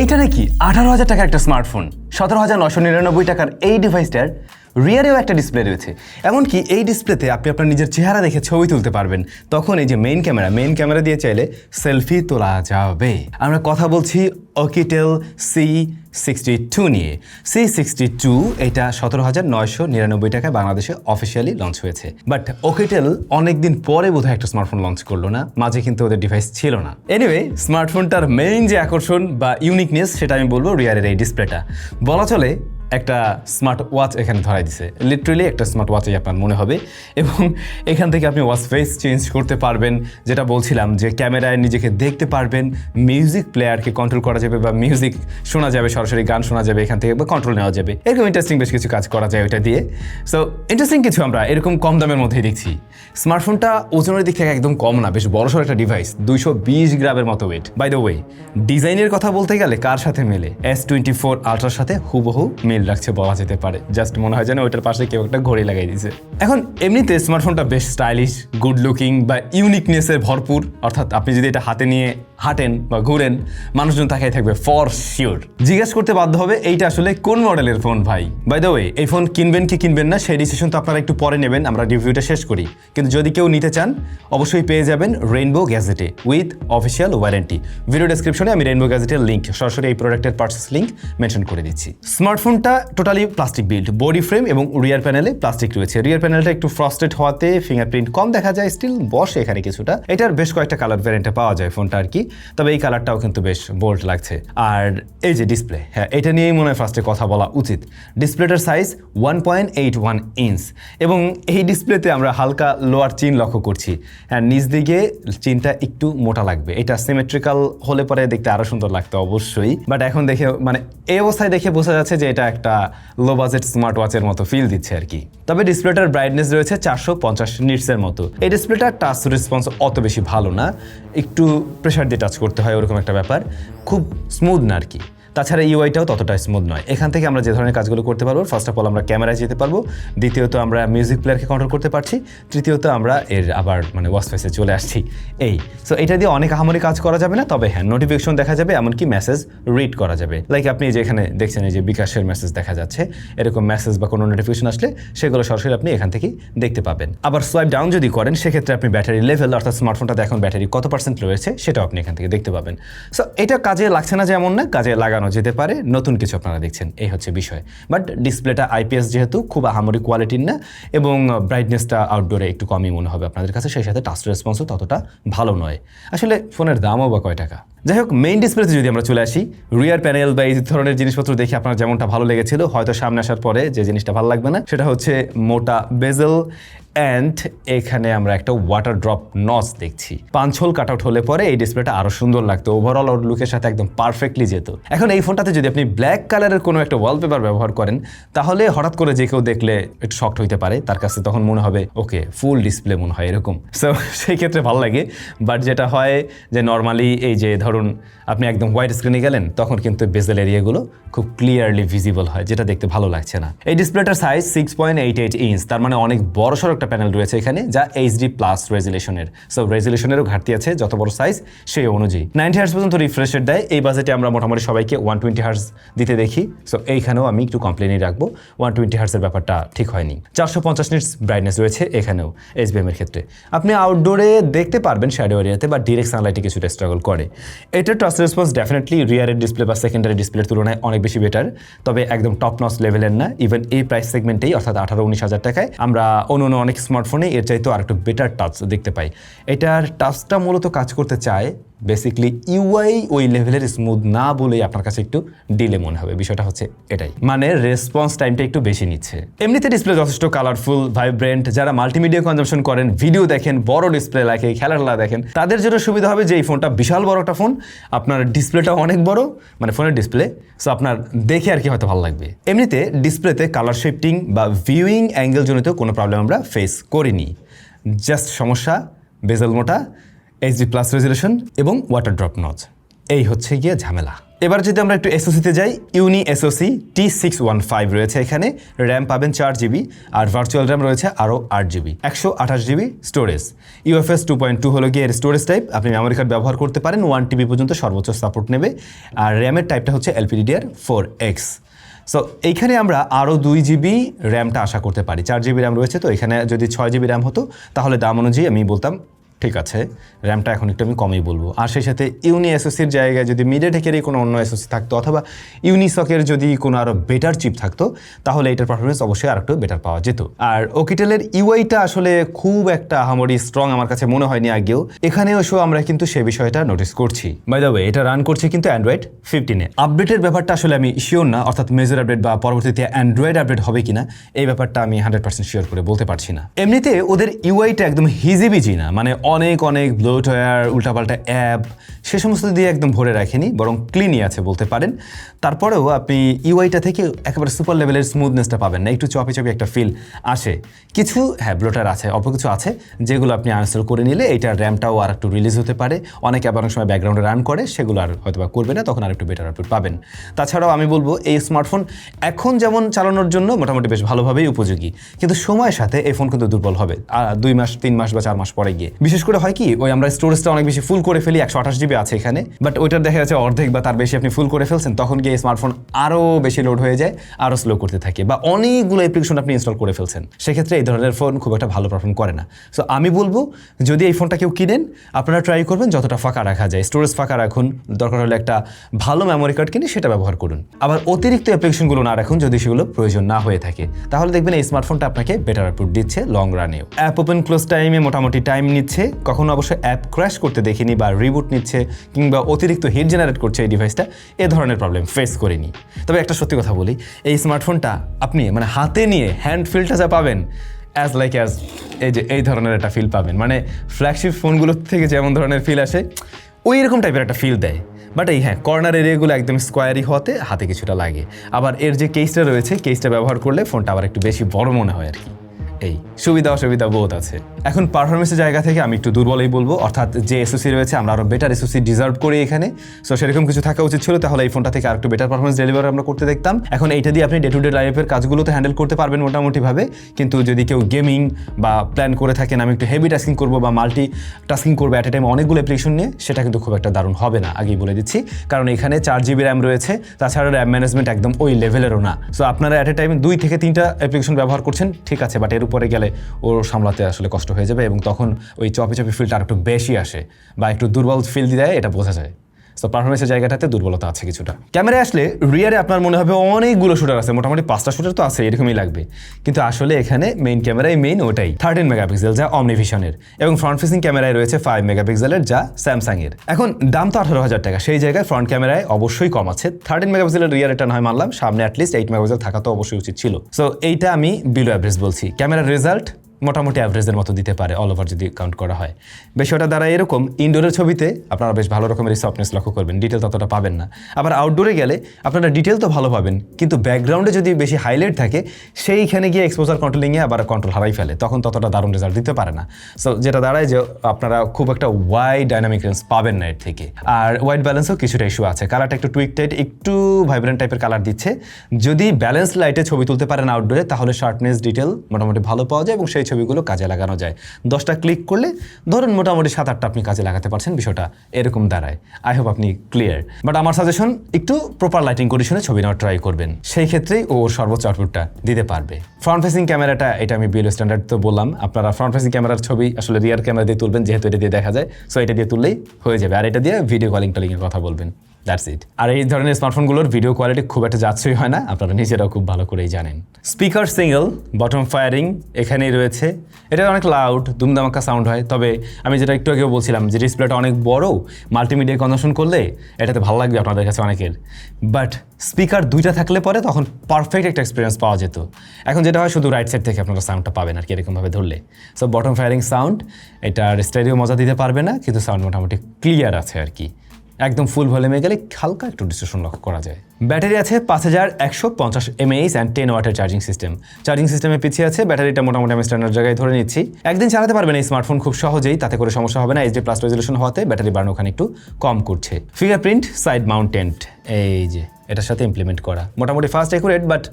এইটা নাকি 18,000 টাকার একটা স্মার্টফোন, 17,999 টাকার এই ডিভাইসটার রিয়ারেও একটা ডিসপ্লে রয়েছে। এমনকি এই ডিসপ্লেতে আপনি আপনার নিজের চেহারা দেখে ছবি তুলতে পারবেন। তখন এই যে মেইন ক্যামেরা দিয়ে চাইলে সেলফি তোলা যাবে। আমরা কথা বলছি Oukitel C62 নিয়ে। C62 এটা 17,999 টাকায় বাংলাদেশে অফিসিয়ালি লঞ্চ হয়েছে। বাট Oukitel অনেকদিন পরে বোধহয় একটা স্মার্টফোন লঞ্চ করলো না, মাঝে কিন্তু ওদের ডিভাইস ছিল না। এনিওয়ে, স্মার্টফোনটার মেইন যে আকর্ষণ বা ইউনিকনেস সেটা আমি বলবো রিয়ারের এই ডিসপ্লেটা। বলা চলে একটা স্মার্ট ওয়াচ এখানে ধরাই দিছে, লিটারেলি একটা স্মার্ট ওয়াচই আপনার মনে হবে। এবং এখান থেকে আপনি ওয়াচ ফেস চেঞ্জ করতে পারবেন, যেটা বলছিলাম যে ক্যামেরায় নিজেকে দেখতে পারবেন, মিউজিক প্লেয়ারকে কন্ট্রোল করা যাবে বা মিউজিক শোনা যাবে, সরাসরি গান শোনা যাবে এখান থেকে বা কন্ট্রোল নেওয়া যাবে। এরকম ইন্টারেস্টিং বেশ কিছু কাজ করা যায় ওইটা দিয়ে। সো ইন্টারেস্টিং কিছু আমরা এরকম কম দামের মধ্যেই দেখছি। স্মার্টফোনটা ওজনের দিক থেকে একদম কম না, বেশ বড়সড় একটা ডিভাইস, 220 গ্রামের মতো ওয়েট। বাই দ্য ওয়ে, ডিজাইনের কথা বলতে গেলে কার সাথে মেলে? S24 আলট্রার সাথে হুবহু মিল রাখছে বলা যেতে পারে। জাস্ট মনে হয় যেন ওইটার পাশে কেউ একটা ঘড়ি লাগাই দিয়েছে। এখন এমনিতে স্মার্টফোনটা বেশ স্টাইলিশ, গুড লুকিং বা ইউনিকনেসের ভরপুর। অর্থাৎ আপনি যদি এটা হাতে নিয়ে হাঁটেন বা ঘুরেন, মানুষজন তাকাই থাকবে ফর শিওর। জিজ্ঞেস করতে বাধ্য হবে এইটা আসলে কোন মডেলের ফোন ভাই। বাই দ্য ওয়ে, এই ফোন কিনবেন কি কিনবেন না সেই ডিসিশন তো আপনারা একটু পরে নেবেন, আমরা রিভিউটা শেষ করি। কিন্তু যদি কেউ নিতে চান অবশ্যই পেয়ে যাবেন রেইনবো গ্যাজেটে উইথ অফিসিয়াল ওয়ারেন্টি। ভিডিও ডেসক্রিপশনে আমি রেইনবো গ্যাজেটের লিঙ্ক, সরাসরি এই প্রোডাক্টের পারচেস লিঙ্ক মেনশন করে দিচ্ছি। স্মার্টফোনটা totally plastic build, body frame এবং রিয়ার প্যানেলে প্লাস্টিক রয়েছে। রিয়ার প্যানেলটা একটু ফ্রস্টেড হওয়াতে ফিঙ্গারপ্রিন্ট কম দেখা যায়, স্টিল বসে এখানে কিছুটা। এটার বেশ কয়েকটা কালার ভ্যারিয়েন্টে পাওয়া যায় ফোনটা আর কি, তবে এই কালারটাও কিন্তু বেশ বোল্ড লাগছে। আর এই যে ডিসপ্লে, হ্যাঁ এটা নিয়েই মনে হয় ফার্স্টে কথা বলা উচিত। ডিসপ্লেটার সাইজ 1.81 ইঞ্চ এবং এই ডিসপ্লেতে আমরা হালকা লোয়ার চিন লক্ষ্য করছি। হ্যাঁ, নিচ দিকে চিনটা একটু মোটা লাগবে। এটা সিমেট্রিক্যাল হলে পরে দেখতে আরো সুন্দর লাগতো অবশ্যই, বাট এখন দেখে মানে এই অবস্থায় দেখে বোঝা যাচ্ছে যে এটা একটা লো বাজেট স্মার্ট ওয়াচের মতো ফিল দিচ্ছে আর কি। তবে ডিসপ্লেটার ব্রাইটনেস রয়েছে 450 নিটসের মতো। এই ডিসপ্লেটার টাচ রেসপন্স অত বেশি ভালো না, একটু প্রেশার দিয়ে টাচ করতে হয় ওরকম একটা ব্যাপার, খুব স্মুথ না আর কি। তাছাড়া ইউআইটাও ততটা স্মুথ নয়। এখান থেকে আমরা যে ধরনের কাজগুলো করতে পারবো, ফার্স্ট অফ অল আমরা ক্যামেরায় যেতে পারবো, দ্বিতীয়ত আমরা মিউজিক প্লেয়ারকে কন্ট্রোল করতে পারছি, তৃতীয়ত আমরা এর আবার মানে ওয়াচ ফেসে চলে আসছি। এই সো এটা দিয়ে অনেক আহামরি কাজ করা যাবে না, তবে হ্যাঁ নোটিফিকেশন দেখা যাবে, এমনকি মেসেজ রিড করা যাবে। লাইক আপনি যে এখানে দেখছেন এই যে বিকাশের মেসেজ দেখা যাচ্ছে, এরকম মেসেজ বা কোনো নোটিফিকেশন আসলে সেগুলো সরাসরি আপনি এখান থেকেই দেখতে পাবেন। আবার সোয়াইপ ডাউন যদি করেন সেক্ষেত্রে আপনি ব্যাটারি লেভেল, অর্থাৎ স্মার্টফোনটাতে এখন ব্যাটারি কত পার্সেন্ট রয়েছে সেটাও আপনি এখান থেকে দেখতে পাবেন। সো এটা কাজে লাগছে না যেমন না, কাজে লাগানো যেতে পারে, নতুন কিছু আপনারা দেখছেন, এই হচ্ছে বিষয়। বাট ডিসপ্লেটা আইপিএস যেহেতু খুব আহামরি কোয়ালিটির না এবং ব্রাইটনেসটা আউটডোরে একটু কমই মনে হবে আপনাদের কাছে, সেই সাথে টাচ রেসপন্সও ততটা ভালো নয়। আসলে ফোনের দামও বা কয় টাকা। যাই হোক, মেইন ডিসপ্লেতে যদি আমরা চলে আসি, রিয়ার প্যানেল বা এই ধরনের জিনিসপত্র দেখে আপনার যেমনটা ভালো লেগেছিল, হয়তো সামনে আসার পরে যে জিনিসটা ভালো লাগবে না সেটা হচ্ছে মোটা বেজেল অ্যান্ড এখানে আমরা একটা ওয়াটার ড্রপ নচ দেখছি। পাঁচহোল কাট আউট হলে পরে এই ডিসপ্লেটা আরো সুন্দর লাগতো, ওভারঅল ওর লুকের সাথে একদম পারফেক্টলি যেত। এখন এই ফোনটাতে যদি আপনি ব্ল্যাক কালারের কোনো একটা ওয়ালপেপার ব্যবহার করেন, তাহলে হঠাৎ করে যে কেউ দেখলে একটু শকড হইতে পারে, তার কাছে তখন মনে হবে ওকে ফুল ডিসপ্লে মনে হয় এরকম। সো সেই ক্ষেত্রে ভালো লাগে। বাট যেটা হয় যে নর্মালি এই যে ধরুন আপনি একদম হোয়াইট স্ক্রিনে গেলেন, তখন কিন্তু বেজেল এরিয়াগুলো খুব ক্লিয়ারলি ভিজিবল হয়, যেটা দেখতে ভালো লাগছে না। এই ডিসপ্লেটার সাইজ 6.88 ইঞ্চ, তার মানে অনেক বড়সড় একটা প্যানেল রয়েছে এখানে, যা এইচডি প্লাস রেজুলেশনের। সো রেজুলেশনেরও ঘাটতি আছে, যত বড় সাইজ সেই অনুযায়ী 90 হার্টজ পর্যন্ত রিফ্রেশ রেট দেয়। এই বাজেটে আমরা মোটামুটি সবাইকে 120 হার্টজ দিতে দেখি। সো এইখানেও আমি একটু কমপ্লেনই রাখবো, 120 হার্টসের ব্যাপারটা ঠিক হয়নি। 450 নিটস ব্রাইটনেস রয়েছে এখানেও এইচবিএম এর ক্ষেত্রে। আপনি আউটডোরে দেখতে পারবেন শ্যাডো এরিয়াতে বা ডিরেক্ট সানলাইটে কিছুটা স্ট্রাগল করে। এটার টাচ রেসপন্স ডেফিনেটলি রিয়ারের ডিসপ্লে বা সেকেন্ডারি ডিসপ্লের তুলনায় অনেক বেশি বেটার, তবে একদম টপ নচ লেভেলের না। ইভেন এই প্রাইস সেগমেন্টেই অর্থাৎ 18-19 হাজার টাকায় আমরা অন্য অনেক স্মার্টফোনে এর চাইতেও আরেকটু বেটার টাচ দেখতে পাই। এটার টাচটা মূলত কাজ করতে চায়, বেসিকলি ইউআই ওই লেভেলের স্মুথ না বলেই আপনার কাছে একটু ডিলে মনে হবে। বিষয়টা হচ্ছে এটাই, মানে রেসপন্স টাইমটা একটু বেশি নিচ্ছে। এমনিতে ডিসপ্লে যথেষ্ট কালারফুল, ভাইব্রেন্ট, যারা মাল্টিমিডিয়া কনজাম্পশন করেন, ভিডিও দেখেন, বড় ডিসপ্লে লাগে, খেলাধুলা দেখেন, তাদের জন্য সুবিধা হবে যে এই ফোনটা বিশাল বড় একটা ফোন, আপনার ডিসপ্লেটা অনেক বড়, মানে ফোনের ডিসপ্লে, সো আপনার দেখে আর কি হয়তো ভালো লাগবে। এমনিতে ডিসপ্লেতে কালার শিফটিং বা ভিউইং অ্যাঙ্গেল জনিত কোনো প্রবলেম আমরা ফেস করিনি। জাস্ট সমস্যা বেজেল মোটা, এইচডি প্লাস রেজুলেশন এবং ওয়াটার ড্রপ নচ, এই হচ্ছে গিয়ে ঝামেলা। এবার যদি আমরা একটু এসওসিতে যাই, ইউনি এসওসি T615 রয়েছে এখানে, র্যাম পাবেন 4GB আর ভার্চুয়াল র্যাম রয়েছে আরও 8GB, 128GB স্টোরেজ। UFS 2.2 হলো গিয়ে এর স্টোরেজ টাইপ, আপনি মেমোরি কার্ড ব্যবহার করতে পারেন, 1TB পর্যন্ত সর্বোচ্চ সাপোর্ট নেবে। আর র্যামের টাইপটা হচ্ছে LPDDR4X। সো এইখানে আমরা আরও 2GB র্যামটা আশা করতে পারি। 4GB র্যাম রয়েছে, তো এখানে যদি 6GB র্যাম হতো তাহলে দাম অনুযায়ী আমি বলতাম ঠিক আছে, র্যামটা এখন একটু আমি কমই বলবো। আর সেই সাথে ইউনি এসওসির জায়গায় যদি মিডিয়াটেকেরই কোনো অন্য এসওসি থাকতো অথবা ইউনিসকের যদি কোনো আরও বেটার চিপ থাকতো তাহলে এটার পারফরমেন্স অবশ্যই আর একটু বেটার পাওয়া যেত। আর ওকিটেলের ইউআইটা আসলে খুব একটা আহামরি স্ট্রং আমার কাছে মনে হয়নি আগেও, এখানেও আমরা কিন্তু সে বিষয়টা নোটিস করছি। বাই দ্য ওয়ে এটা রান করছে কিন্তু অ্যান্ড্রয়েড 15-এ। আপডেটের ব্যাপারটা আসলে আমি শিওর না, অর্থাৎ মেজর আপডেট বা পরবর্তীতে অ্যান্ড্রয়েড আপডেট হবে কিনা এই ব্যাপারটা আমি 100% শিওর করে বলতে পারছি না। এমনিতে ওদের ইউআইটা একদম হিজিবিজি না, মানে অনেক ব্লোটওয়্যার, উল্টাপাল্টা অ্যাপ সে সমস্ত দিয়ে একদম ভরে রাখেনি, বরং ক্লিনই আছে বলতে পারেন। তারপরেও আপনি ইউআইটা থেকে একেবারে সুপার লেভেলের স্মুথনেসটা পাবেন না, একটু চপি একটা ফিল আসে। কিছু ব্লোটার আছে, অল্প কিছু আছে যেগুলো আপনি আনইনস্টল করে নিলে এইটার র্যামটাও আর একটু রিলিজ হতে পারে। অনেকে আবার অনেক সময় ব্যাকগ্রাউন্ডে রান করে, সেগুলো আর হয়তো বা করবে না, তখন আর একটু বেটার আউটপুট পাবেন। তাছাড়াও আমি বলবো এই স্মার্টফোন এখন যেমন চালানোর জন্য মোটামুটি বেশ ভালোভাবেই উপযোগী, কিন্তু সময়ের সাথে এই ফোন কিন্তু দুর্বল হবে 2 মাস 3 মাস বা 4 মাস পরে গিয়ে। বিশেষ করে হয় কি, ওই আমরা স্টোরেজটা অনেক বেশি ফুল করে ফেলি, 128GB আছে এখানে, বাট ওইটার দেখা যাচ্ছে অর্ধেক বা তার বেশি আপনি ফুল করে ফেলছেন, তখন গিয়ে স্মার্টফোন আরও বেশি লোড হয়ে যায়, আরও স্লো করতে থাকে, বা অনেকগুলো অ্যাপ্লিকেশন আপনি ইনস্টল করে ফেলছেন, সেক্ষেত্রে এই ধরনের ফোন খুব একটা ভালো পারফর্ম করে না। সো আমি বলবো যদি এই ফোনটা কেউ কিনেন আপনারা ট্রাই করবেন যতটা ফাঁকা রাখা যায়, স্টোরেজ ফাঁকা রাখুন, দরকার হলে একটা ভালো মেমোরি কার্ড কিনে সেটা ব্যবহার করুন। আবার অতিরিক্ত অ্যাপ্লিকেশনগুলো না রাখুন যদি সেগুলো প্রয়োজন না হয়ে থাকে, তাহলে দেখবেন এই স্মার্টফোনটা আপনাকে বেটার আউটপুট দিচ্ছে লং রানেও। অ্যাপ ওপেন ক্লোজ টাইমে মোটামুটি টাইম নিচ্ছে, কখনো অবশ্য অ্যাপ ক্র্যাশ করতে দেখিনি বা রিবুট নিচ্ছে কিংবা অতিরিক্ত হিট জেনারেট করছে এই ডিভাইসটা, এ ধরনের প্রবলেম ফেস করিনি। তবে একটা সত্যি কথা বলি, এই স্মার্টফোনটা আপনি মানে হাতে নিয়ে হ্যান্ড ফিলটা যা পাবেন অ্যাজ এই ধরনের একটা ফিল পাবেন, মানে ফ্ল্যাগশিপ ফোনগুলোর থেকে যেমন ধরনের ফিল আসে ওই রকম টাইপের একটা ফিল দেয়। বাট এই কর্নার এরিয়াগুলো একদম স্কোয়ারি হওয়াতে হাতে কিছুটা লাগে। আবার এর যে কেসটা রয়েছে, কেসটা ব্যবহার করলে ফোনটা আবার একটু বেশি বড় মনে হয় আর কি। এই সুবিধা অসুবিধা বোধ আছে। এখন পারফরমেন্সের জায়গা থেকে আমি একটু দুর্বলই বলবো, অর্থাৎ যে এসওসি রয়েছে আমরা আরও বেটার এসওসি ডিজার্ভ করি এখানে। সো সেরকম কিছু থাকা উচিত ছিল, তাহলে এই ফোনটা থেকে আর একটু বেটার পারফরমেন্স ডেলিভার আমরা করতে দেখতাম। এখন এইটা দিয়ে আপনি ডে টু ডে লাইফের কাজগুলোতে হ্যান্ডেল করতে পারবেন মোটামুটিভাবে, কিন্তু যদি কেউ গেমিং বা প্ল্যান করে থাকেন আমি একটু হেভি টাস্কিং করবো বা মাল্টি টাস্কিং করবো অ্যাট এ টাইম অনেকগুলো অ্যাপ্লিকেশন নিয়ে, সেটা কিন্তু খুব একটা দারুণ হবে না, আগেই বলে দিচ্ছি। কারণ এখানে 4GB র্যাম রয়েছে, তাছাড়া র্যাম ম্যানেজমেন্ট একদম ওই লেভেলেরও না। সো আপনারা অ্যাট এ টাইম 2 থেকে 3টা অ্যাপ্লিকেশন ব্যবহার করছেন, ঠিক আছে, বাট এর উপরে গেলে ওর সামলাতে আসলে কষ্ট হয়ে যাবে এবং তখন ওই চপি ফিলটা আর একটু বেশি আসে বা একটু দুর্বল ফিল দেয়, এটা বোঝা যায়। সো পারফরমেন্সের জায়গাটাতে দুর্বলতা আছে কিছুটা। ক্যামেরায় আসলে রিয়ারে আপনার মনে হবে অনেকগুলো শুটার আছে, মোটামুটি 5টা শুটার তো আছে, এরকমই লাগবে, কিন্তু আসলে এখানে মেইন ক্যামেরায় ওটাই 13 মেগাপিক্সেল যা অমনিভিশনের, এবং ফ্রন্ট ফেসিং ক্যামেরায় রয়েছে 5 মেগাপিক্সেলের যা স্যামসাংয়ের। এখন দাম তো 18,000 টাকা, সেই জায়গায় ফ্রন্ট ক্যামেরায় অবশ্যই কম আছে। 13 মেগাপিক্সেলের রিয়ার এটা নয় মানলাম, সামনে অ্যাটলিস্ট 8 মেগাপিক্সেল থাকা তো অবশ্যই উচিত ছিল। সো এইটা আমি বিলো অ্যাভারেজ বলছি। ক্যামেরার রেজাল্ট মোটামুটি অ্যাভারেজের মতো দিতে পারে অল ওভার যদি কাউন্ট করা হয়। বিষয়টা দ্বারা এরকম, ইনডোরের ছবিতে আপনারা বেশ ভালো রকমের সফটনেস লক্ষ্য করবেন, ডিটেল ততটা পাবেন না। আবার আউটডোরে গেলে আপনারা ডিটেল তো ভালো পাবেন, কিন্তু ব্যাকগ্রাউন্ডে যদি বেশি হাইলাইট থাকে সেইখানে গিয়ে এক্সপোজার কন্ট্রোলিংয়ে আবার কন্ট্রোল হারাই ফেলে, তখন ততটা দারুণ রেজাল্ট দিতে পারে না। সো যেটা দাঁড়ায় যে আপনারা খুব একটা ওয়াইড ডাইনামিক রেঞ্জ পাবেন না এর থেকে। আর ওয়াইড ব্যালেন্সও কিছুটা ইস্যু আছে, কালারটা একটু টুইক টাইট, একটু ভাইব্রেন্ট টাইপের কালার দিচ্ছে। যদি ব্যালেন্স লাইটে ছবি তুলতে পারেন আউটডোরে, তাহলে শার্পনেস ডিটেল মোটামুটি ভালো পাওয়া যায় এবং সেই ছবিগুলো কাজে লাগানো যায়। 10টা ক্লিক করলে ধরুন মোটামুটি 7-8টা আপনি কাজে লাগাতে পারছেন, বিষয়টা এরকম দাঁড়ায়। আই হোপ আপনি ক্লিয়ার। বাট আমার সাজেশন একটু প্রপার লাইটিং কন্ডিশনে ছবি নেওয়ার ট্রাই করবেন, সেই ক্ষেত্রেই ওর সর্বোচ্চ আউটপুটটা দিতে পারবে। ফ্রন্ট ফেসিং ক্যামেরাটা এটা আমি বিএল স্ট্যান্ডার্ড তো বললাম, আপনারা ফ্রন্ট ফেসিং ক্যামেরার ছবি আসলে রিয়ার ক্যামেরা দিয়ে তুলবেন, যেহেতু এটা দিয়ে দেখা যায়। সো এটা দিয়ে তুললেই হয়ে যাবে, আর এটা দিয়ে ভিডিও কলিংয়ের কথা বলবেন, দ্যাটস ইট। আর এই ধরনের স্মার্টফোনগুলোর ভিডিও কোয়ালিটি খুব একটা যাচ্ছই হয় না, আপনারা নিজেরাও খুব ভালো করেই জানেন। স্পিকার সিঙ্গেল, বটম ফায়ারিং এখানেই রয়েছে। এটা অনেক লাউড, দুমদামাক্কা সাউন্ড হয়, তবে আমি যেটা একটু আগেও বলছিলাম যে ডিসপ্লেটা অনেক বড়, মাল্টিমিডিয়া কনজাম্পশন করলে এটাতে ভালো লাগবে আপনাদের কাছে অনেকের। বাট স্পিকার 2টা থাকলে পরে তখন পারফেক্ট একটা এক্সপিরিয়েন্স পাওয়া যেত। এখন যেটা হয় শুধু রাইট সাইড থেকে আপনারা সাউন্ডটা পাবেন আর কি, এরকমভাবে ধরলে। সো বটম ফায়ারিং সাউন্ড, এটার স্টেরিও মজা দিতে পারবে না, কিন্তু সাউন্ড মোটামুটি ক্লিয়ার আছে আর কি। একদম ফুল ভলিউমে গেলে হালকা একটু ডিস্টরশন লক্ষ্য করা যায়। ব্যাটারি আছে 5150 mAh অ্যান্ড 10 ওয়াটের চার্জিং সিস্টেমে পিছিয়ে আছে। ব্যাটারিটা মোটামুটি আমি স্ট্যান্ডার্ড জায়গায় ধরে নিচ্ছি। একদিন চালাতে পারবেন এই স্মার্টফোন খুব সহজেই, তাতে করে সমস্যা হবে না। HD+ রেজলিউশন হওয়াতে ব্যাটারি বার্ন ওখানে একটু কম করছে। ফিঙ্গারপ্রিন্ট সাইড মাউন্টেন্ট, এই যে এটার সাথে ইমপ্লিমেন্ট করা, মোটামুটি ফাস্ট অ্যাকুরেট, বাট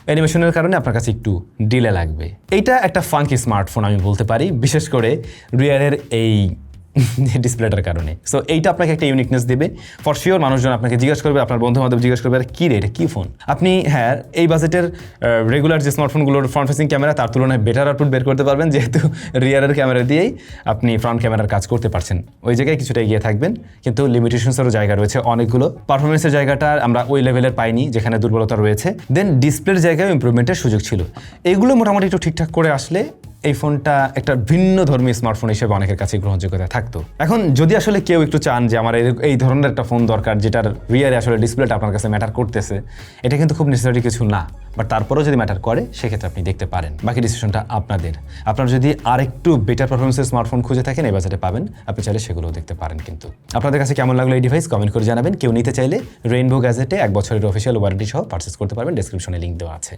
অ্যানিমেশনের কারণে আপনার কাছে একটু ডিলে লাগবে। এইটা একটা ফাঙ্কি স্মার্টফোন আমি বলতে পারি, বিশেষ করে রিয়ারের এই ডিসপ্লেটার কারণে। সো এইটা আপনাকে একটা ইউনিকনেস দেবে ফর শিওর। মানুষজন আপনাকে জিজ্ঞাসা করবে, আপনার বন্ধু বান্ধব জিজ্ঞাসা করবে, কী রে এটা কী ফোন। আপনি হ্যাঁ এই বাজেটের রেগুলার যে স্মার্টফোনগুলোর ফ্রন্ট ফেসিং ক্যামেরা তার তুলনায় বেটার আউটপুট বের করতে পারবেন, যেহেতু রিয়ারের ক্যামেরা দিয়েই আপনি ফ্রন্ট ক্যামেরার কাজ করতে পারছেন। ওই জায়গায় কিছুটা এগিয়ে থাকবেন, কিন্তু লিমিটেশনসেরও জায়গা রয়েছে অনেকগুলো। পারফরমেন্সের জায়গাটা আমরা ওই লেভেলের পাইনি যেখানে দুর্বলতা রয়েছে। দেন ডিসপ্লের জায়গায় ইমপ্রুভমেন্টের সুযোগ ছিল। এগুলো মোটামুটি একটু ঠিকঠাক করে আসলে এই ফোনটা একটা ভিন্ন ধর্মী স্মার্টফোন হিসেবে অনেকের কাছে গ্রহণযোগ্যতা থাকতো। এখন যদি আসলে কেউ একটু চান যে আমার এই ধরনের একটা ফোন দরকার যেটার রিয়ারে আসলে ডিসপ্লেটা আপনার কাছে ম্যাটার করতেছে, এটা কিন্তু খুব নেসেসারি কিছু না, বাট তারপরেও যদি ম্যাটার করে সেক্ষেত্রে আপনি দেখতে পারেন। বাকি ডিসিশনটা আপনাদের। আপনারা যদি আরেকটু বেটার পারফরমেন্সের স্মার্টফোন খুঁজে থাকেন এই বাজেটে পাবেন, আপনি চাইলে সেগুলোও দেখতে পারেন। কিন্তু আপনাদের কাছে কেমন লাগলো এই ডিভাইস কমেন্ট করে জানাবেন। কেউ নিতে চাইলে রেইনবো গ্যাজেটে 1 বছরের অফিসিয়াল ওয়ারেন্টি সহ পারচেস করতে পারবেন, ডেসক্রিপশনে লিঙ্ক দেওয়া আছে।